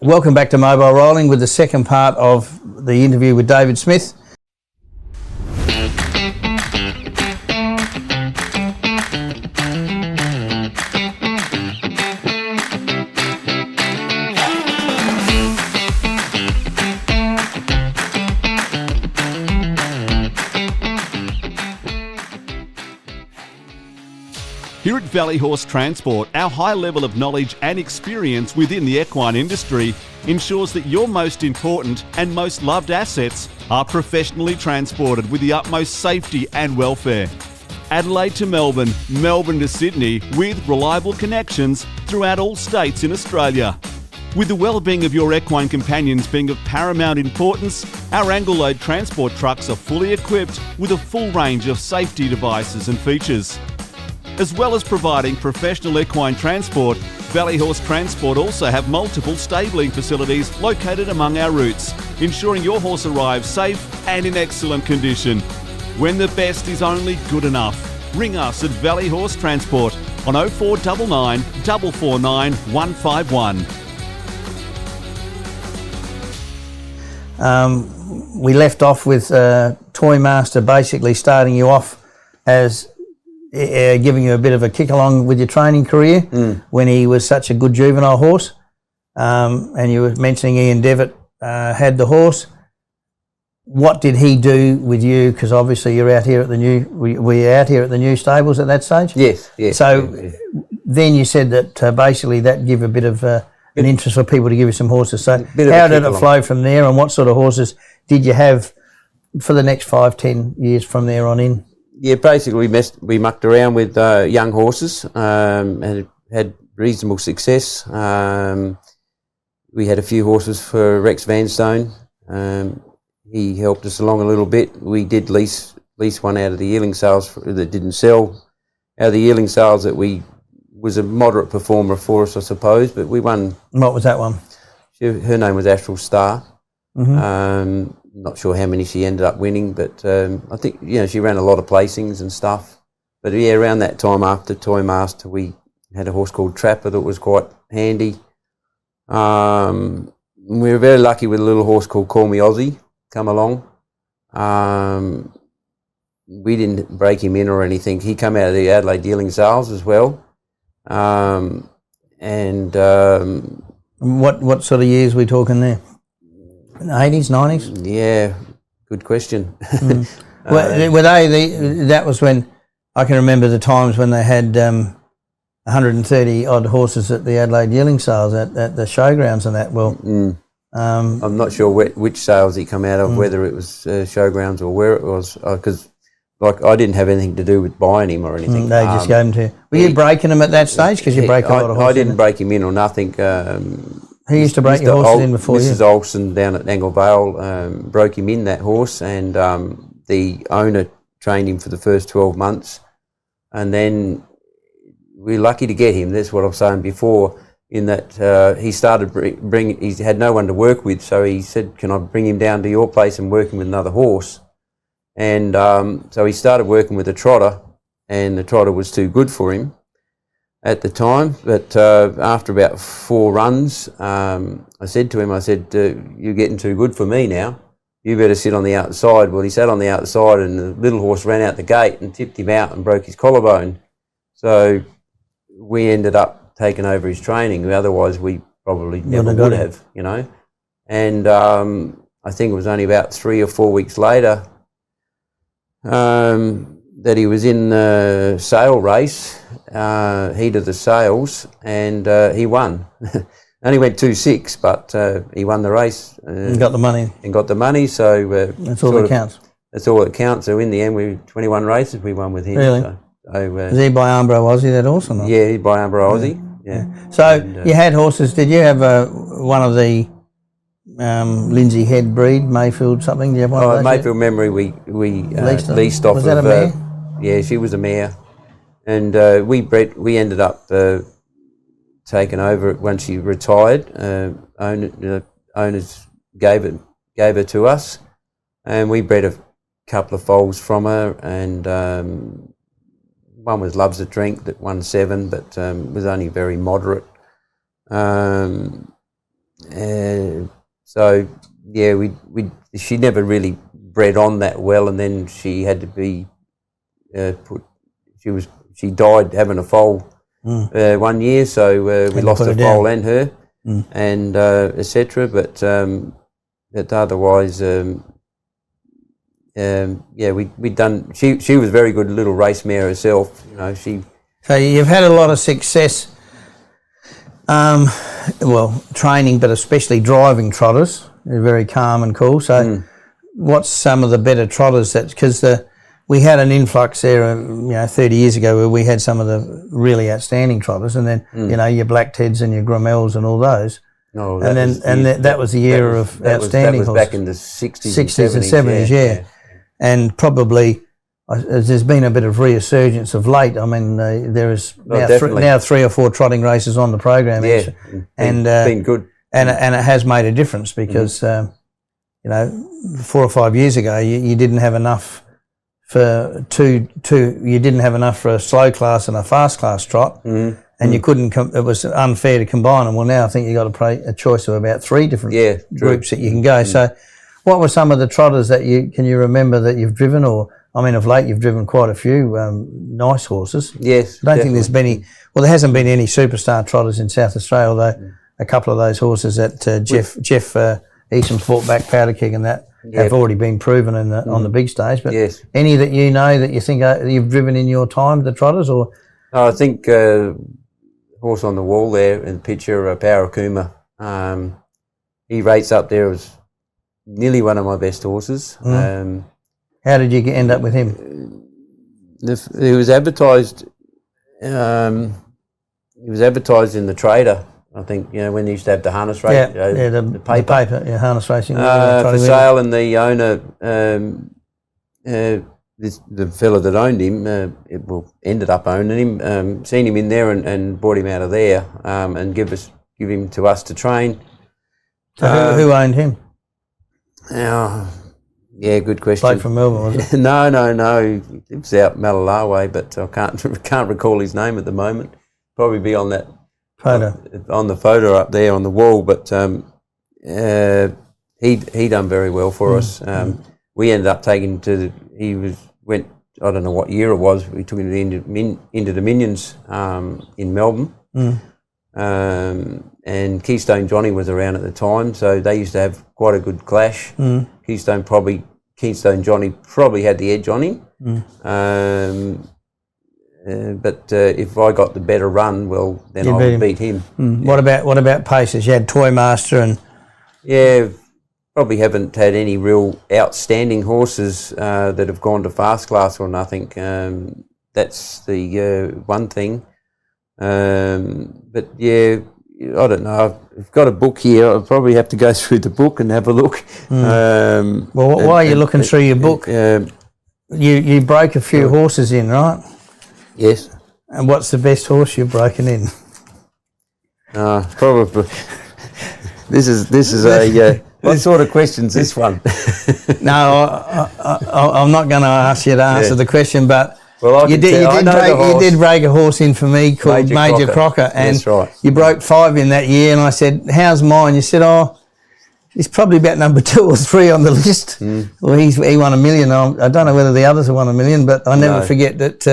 Welcome back to Mobile Rolling with the second part of the interview with David Smith. Here at Valley Horse Transport, our high level of knowledge and experience within the equine industry ensures that your most important and most loved assets are professionally transported with the utmost safety and welfare. Adelaide to Melbourne, Melbourne to Sydney, with reliable connections throughout all states in Australia. With the well-being of your equine companions being of paramount importance, our angle load transport trucks are fully equipped with a full range of safety devices and features. As well as providing professional equine transport, Valley Horse Transport also have multiple stabling facilities located among our routes, ensuring your horse arrives safe and in excellent condition. When the best is only good enough, ring us at Valley Horse Transport on 0499 449 151. We left off with Toy Master basically starting you off as giving you a bit of a kick along with your training career when he was such a good juvenile horse. And you were mentioning Ian Devitt had the horse. What did he do with you? Because obviously you're out here at the new, were you out here at the new stables at that stage? Yes. So then you said that basically that give a bit of an interest for people to give you some horses. So how did it flow from there, and what sort of horses did you have for the next 5-10 years from there on in? Yeah, basically we mucked around with young horses and had reasonable success. We had a few horses for Rex Vanstone. He helped us along a little bit. We did lease one out of the yearling sales that didn't sell. Out of the yearling sales that was a moderate performer for us, I suppose, but we won. What was that one? Her name was Astral Star. Mm-hmm. Not sure how many she ended up winning, but I think she ran a lot of placings and stuff. But yeah, around that time after Toy Master, we had a horse called Trapper that was quite handy. We were very lucky with a little horse called Call Me Aussie come along. We didn't break him in or anything. He came out of the Adelaide Dealing Sales as well. What sort of years are we talking there? 80s, 90s? Yeah, good question. Were they that was when I can remember the times when they had 130 odd horses at the Adelaide Yearling Sales at the showgrounds and that. Well, I'm not sure which sales he come out of, whether it was showgrounds or where it was, because I didn't have anything to do with buying him or anything. They just gave him to you. Were you breaking him at that stage? Because you break a lot of horses. I didn't break him in or nothing. Who used to break your horses in before you? Mrs. Olsen down at Angle Vale broke him in, that horse, and the owner trained him for the first 12 months. And then we were lucky to get him. That's what I was saying before, in that he started he had no one to work with, so he said, can I bring him down to your place and work him with another horse? And so he started working with a trotter, and the trotter was too good for him at the time, but after about 4 runs, I said to him, you're getting too good for me now. You better sit on the outside. Well, he sat on the outside, and the little horse ran out the gate and tipped him out and broke his collarbone. So we ended up taking over his training. Otherwise, we probably never would have, And I think it was only about 3 or 4 weeks later that he was in the sale race, heat of the sales, and he won. Only went 2-6, but he won the race. And got the money. So that's all that counts. That's all that counts. So in the end, 21 races we won with him. Really? So, is he by Ambro Aussie, that horse, or not? Yeah, he's by Ambro Aussie. Yeah. So you had horses. Did you have one of the Lindsay Head breed, Mayfield something? Do you have one of those? Mayfield Memory we leased off. Was that a mare? Yeah, she was a mare, and we ended up taking over it when she retired. Owners gave her to us, and we bred a couple of foals from her, and one was Loves a Drink that won 7, but was only very moderate. So yeah, she never really bred on that well, and then she had to be she died having a foal 1 year, so we lost a foal and her, and etc. But otherwise, we'd done. She was a very good little race mare herself. You know, So you've had a lot of success. Training, but especially driving trotters. They're very calm and cool. So, what's some of the better trotters because we had an influx there, 30 years ago, where we had some of the really outstanding trotters, and then your Black Teds and your Grimels and all those. No, that was the era of outstanding horses. That was back in the 60s and 70s, yeah. And probably there's been a bit of resurgence of late. I mean, there is now 3 or 4 trotting races on the program. Yeah, and been good, and it has made a difference because 4 or 5 years ago you didn't have enough for two. You didn't have enough for a slow class and a fast class trot, and you couldn't. It was unfair to combine them. Well, now I think you got to play a choice of about 3 different groups that you can go. So, what were some of the trotters that can you remember that you've driven or? I mean, of late you've driven quite a few nice horses. Yes, I don't think there's been any. Well, there hasn't been any superstar trotters in South Australia, although a couple of those horses that Jeff Easham's brought back, Powder Keg and that, have already been proven on the big stage. But any that you know that you think you've driven in your time, the trotters, or? I think horse on the wall there in the picture, Parakuma. He rates up there as nearly one of my best horses. How did you end up with him? He was advertised. He was advertised in the Trader. I think when they used to have the harness race. The paper, harness racing. For sale, and the owner, the fella that owned him, ended up owning him. Seen him in there and bought him out of there, and give him to us to train. So who owned him? Yeah, good question. Bloke from Melbourne, was it? No. He was out Malala way, but I can't recall his name at the moment. Probably be on that photo, on the photo up there on the wall. But he done very well for us. We ended up taking I don't know what year it was. We took him into the Minions in Melbourne. And Keystone Johnny was around at the time, so they used to have quite a good clash. Keystone Johnny probably had the edge on him. But if I got the better run, well, then I would beat him. What about paces? You had Toymaster and probably haven't had any real outstanding horses that have gone to fast class or nothing. That's the one thing. But yeah, I don't know. I've got a book here. I'll probably have to go through the book and have a look. Well, while are you looking through your book, you broke a few horses in, right? Yes. And what's the best horse you've broken in? Probably. This is a. What sort of question's this one? No, I'm not going to ask you to answer the question, but. Well, you did break a horse in for me called Major Crocker, and that's right. You broke 5 in that year, and I said, "How's mine?" You said, "Oh, he's probably about number 2 or 3 on the list." Well, he won $1 million. I don't know whether the others have won $1 million, but I never forget that.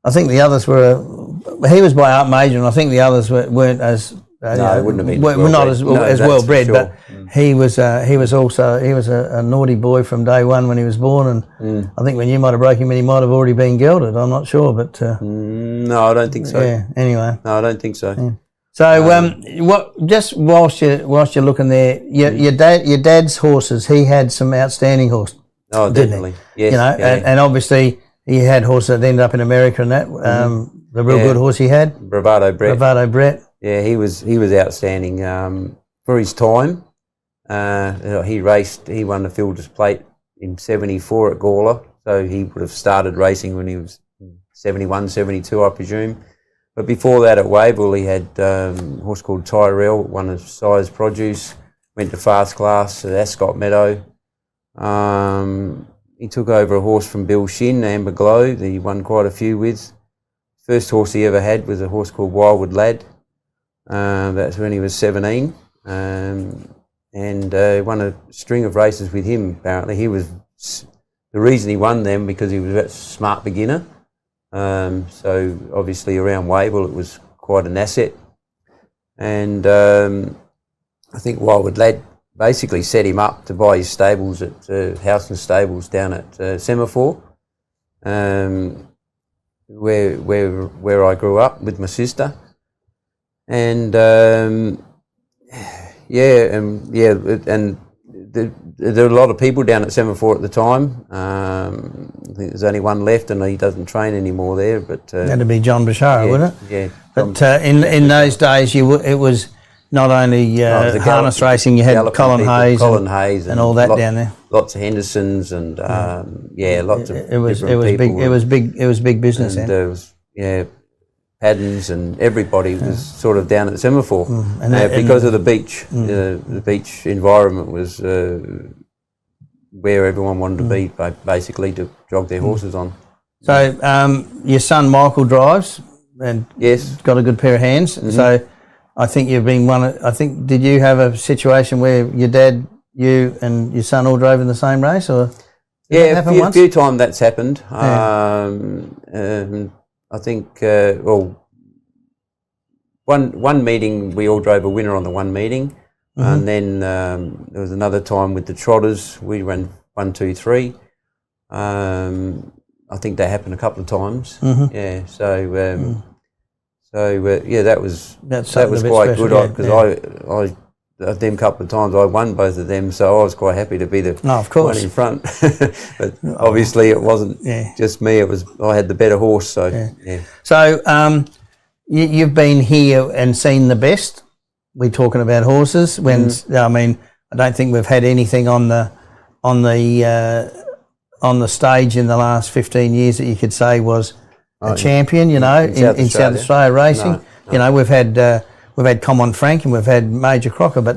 I think the others were. He was by Art Major, and I think the others weren't as. They wouldn't have been. Were not as well bred, sure. but he was a naughty boy from day one when he was born, and I think when you might have broken him, he might have already been gelded. I'm not sure, but no, I don't think so. Yeah. Anyway. No, I don't think so. Yeah. So, just whilst you're looking there, your dad's horses, he had some outstanding horses. Oh, definitely. Yes. And obviously he had horses that ended up in America and that. The real good horse he had, Bravado Brett. Yeah, he was outstanding for his time. He won the Fielder's Plate in 74 at Gawler, so he would have started racing when he was 71, 72, I presume. But before that at Wavell, he had a horse called Tyrell, won a size produce, went to fast class at Ascot Meadow. He took over a horse from Bill Shin, Amber Glow, that he won quite a few with. First horse he ever had was a horse called Wildwood Lad. That's when he was 17. and won a string of races with him. Apparently, the reason he won them because he was a smart beginner. So obviously around Wavell it was quite an asset, and I think Wildwood Lad basically set him up to buy his stables at House and Stables down at Semaphore, where I grew up with my sister, and there were a lot of people down at Semaphore at the time. I think there's only one left, and he doesn't train anymore there. But that'd be John Bashara, wouldn't it? Yeah. But in those days, it was not only harness racing. You had Colin Hayes and all that down there. Lots of Hendersons and lots of it was big business. And there was Paddens and everybody was sort of down at Semaphore, because of the beach. The beach environment was where everyone wanted to be, basically, to jog their horses on. So your son Michael drives, and got a good pair of hands. So I think you've been did you have a situation where your dad, you and your son all drove in the same race, or a few times that's happened. I think, one meeting we all drove a winner on the one meeting, and then there was another time with the Trotters. We ran 1, 2, 3. I think that happened a couple of times. Yeah, that was quite good because I them couple of times I won both of them, so I was quite happy to be the one in front. But obviously it wasn't just me; I had the better horse. So So you've been here and seen the best. We're talking about horses. I don't think we've had anything on the stage in the last 15 years that you could say was a champion. In South Australia racing. No. We've had Common Frank and we've had Major Crocker, but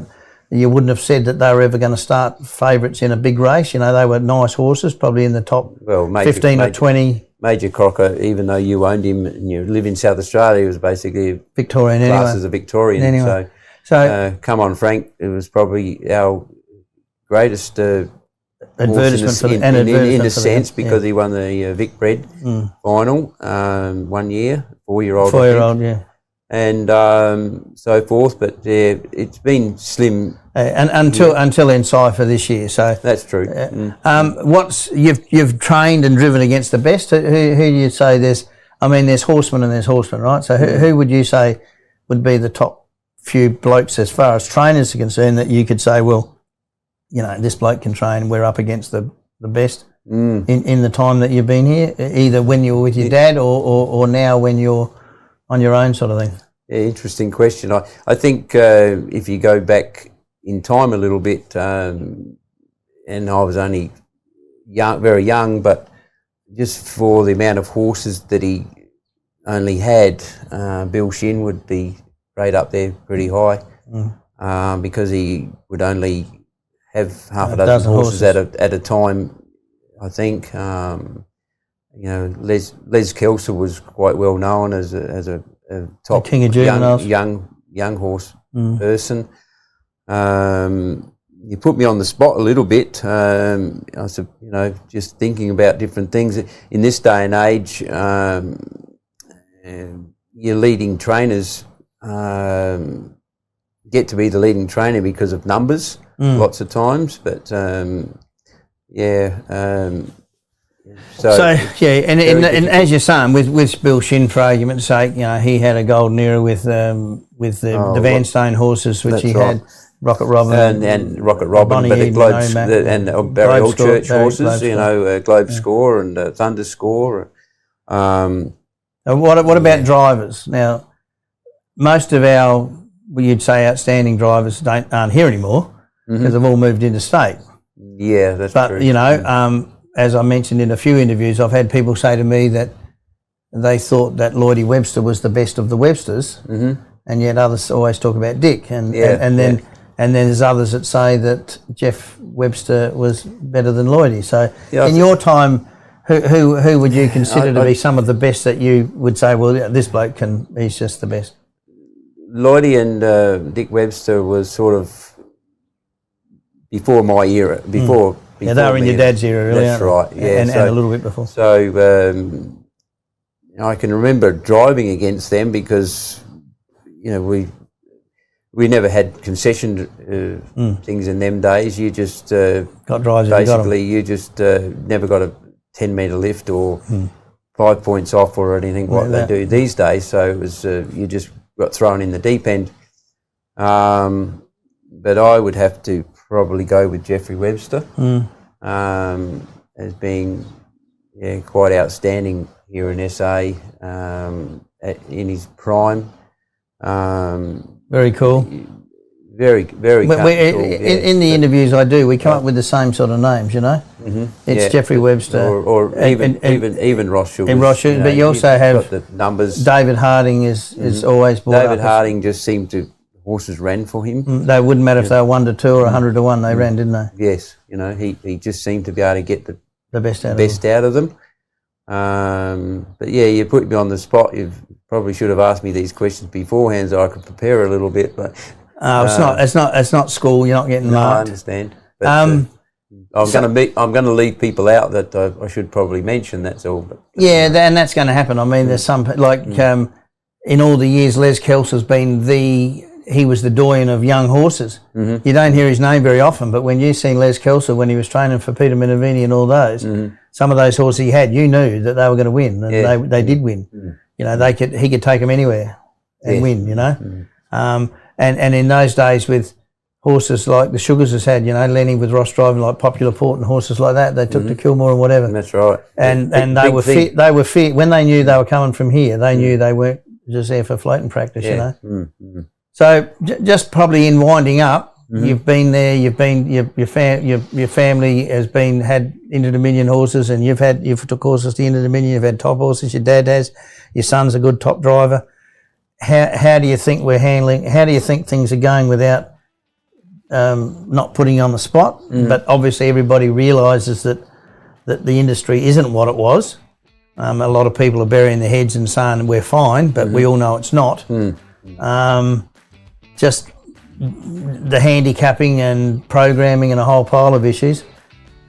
you wouldn't have said that they were ever going to start favourites in a big race. They were nice horses, probably in the top 15 or 20. Major Crocker, even though you owned him and you live in South Australia, he was basically Victorian classed as a Victorian. Anyway. So Come On Frank, it was probably our greatest advertisement in a sense, because he won the Vic Bred final 1 year, 4-year-old. And so forth, but it's been slim, and until Encipher this year. So that's true. You've trained and driven against the best. Who do you say there's horsemen and there's horsemen, right? So who would you say would be the top few blokes as far as trainers are concerned that you could say, well, this bloke can train. We're up against the best in the time that you've been here, either when you were with your dad or now when you're on your own, sort of thing. Yeah, interesting question. I think if you go back in time a little bit, and I was only very young, but just for the amount of horses that he only had, Bill Shin would be right up there pretty high, because he would only have half a dozen horses at a time, I think. Les Kelser was quite well known as a top king of young horse person. You put me on the spot a little bit. I said, just thinking about different things in this day and age. Your leading trainers get to be the leading trainer because of numbers, lots of times. But and as you're saying, with Bill Shin, for argument's sake, he had a golden era with the Vanstone horses, which he had Rocket Robin and Rocket Robin, but the Globes and Barry Allchurch horses, Globe Score and Thunder Score. What about drivers? Now, most of our, you'd say, outstanding drivers aren't here anymore because they've all moved interstate. Yeah, that's true. But as I mentioned in a few interviews, I've had people say to me that they thought that Lloydie Webster was the best of the Websters, and yet others always talk about Dick, and then there's others that say that Jeff Webster was better than Lloydie. So in your time, who would you consider to be some of the best that you would say, well, this bloke he's just the best? Lloydie and Dick Webster was sort of before my era. Before they were in your dad's era, really. That's right. Yeah, and a little bit before. So I can remember driving against them because we never had concession things in them days. You just got drives. Basically, you just never got a 10-metre lift or 5 points off or anything like they do these days. So it was you just got thrown in the deep end. But I would have to probably go with Jeffrey Webster as being quite outstanding here in SA in his prime. Very cool. Very comfortable. In the interviews I do, we come up with the same sort of names, It's Jeffrey Webster. Or even Ross Sugar. And Ross Sugar, but you also have the numbers. David Harding is always brought David Harding just seemed to, horses ran for him. They wouldn't matter if they were 1 to 2 or 100 to 1, they ran, didn't they? Yes, he just seemed to be able to get the best out of them. But yeah, you put me on the spot. You probably should have asked me these questions beforehand so I could prepare a little bit. But it's not school. You're not getting marked. I understand. But, I'm going to leave people out that I should probably mention. That's all. But, and that's going to happen. I mean, there's some in all the years, Les Kelser's been he was the doyen of young horses. You don't hear his name very often, but when you seen Les Kelser when he was training for Peter Minervini and all those, some of those horses he had, you knew that they were going to win, and they did win. He could take them anywhere and win. And in those days with horses like the Sugars has had, Lenny with Ross driving like Popular Port and horses like that, they took to Kilmore and whatever. That's right. And they were fit. They were fit when they knew they were coming from here. They knew they weren't just there for floating practice. So just probably in winding up, you've been there. You've been your family has had Inter-Dominion horses, and you've took horses to Inter-Dominion. You've had top horses. Your dad has. Your son's a good top driver. How do you think we're handling? How do you think things are going without not putting you on the spot? But obviously everybody realises that the industry isn't what it was. A lot of people are burying their heads and saying we're fine, but we all know it's not. Just the handicapping and programming and a whole pile of issues.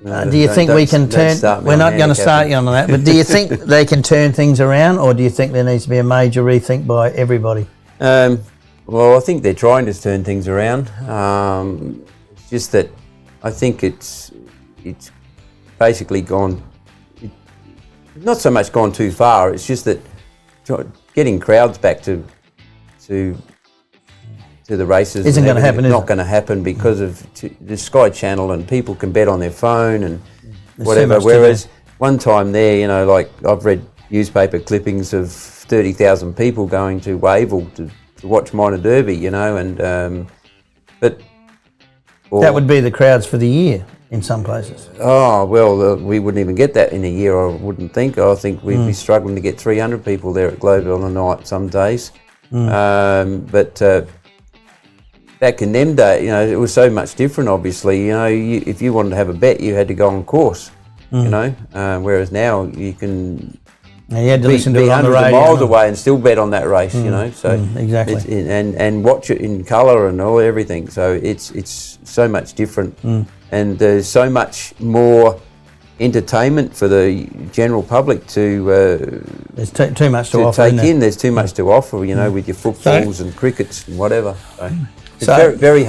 Do you think we can turn? We're not going to start you on that, but do you think they can turn things around, or do you think there needs to be a major rethink by everybody? Well, I think they're trying to turn things around. It's just that I think it's basically gone. Not so much gone too far. It's just that getting crowds back to the races isn't going to happen. Not going to happen because of the Sky Channel, and people can bet on their phone and whatever. Whereas one time there, like I've read newspaper clippings of 30,000 people going to Wavell to watch Minor Derby, and but that would be the crowds for the year in some places. Oh well, we wouldn't even get that in a year. I wouldn't think. I think we'd be struggling to get 300 people there at Globeville on a night some days. But back in them days, it was so much different. Obviously, if you wanted to have a bet, you had to go on course. Whereas now you can. And you had to listen to it on the radio, radio, miles away and still bet on that race. So exactly, and watch it in colour and everything. So it's so much different, and there's so much more entertainment for the general public to. There's too much to offer. Take in. There's too much to offer. With your footballs and crickets and whatever. It's very,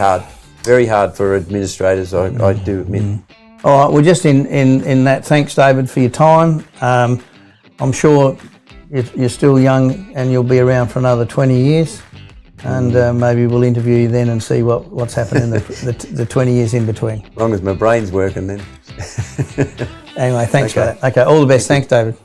very hard for administrators. I do admit. All right. Well, just in that, thanks, David, for your time. I'm sure you're still young and you'll be around for another 20 years, and maybe we'll interview you then and see what's happened in the 20 years in between. As long as my brain's working then. Anyway, thanks for that. Okay, all the best. Thanks, David.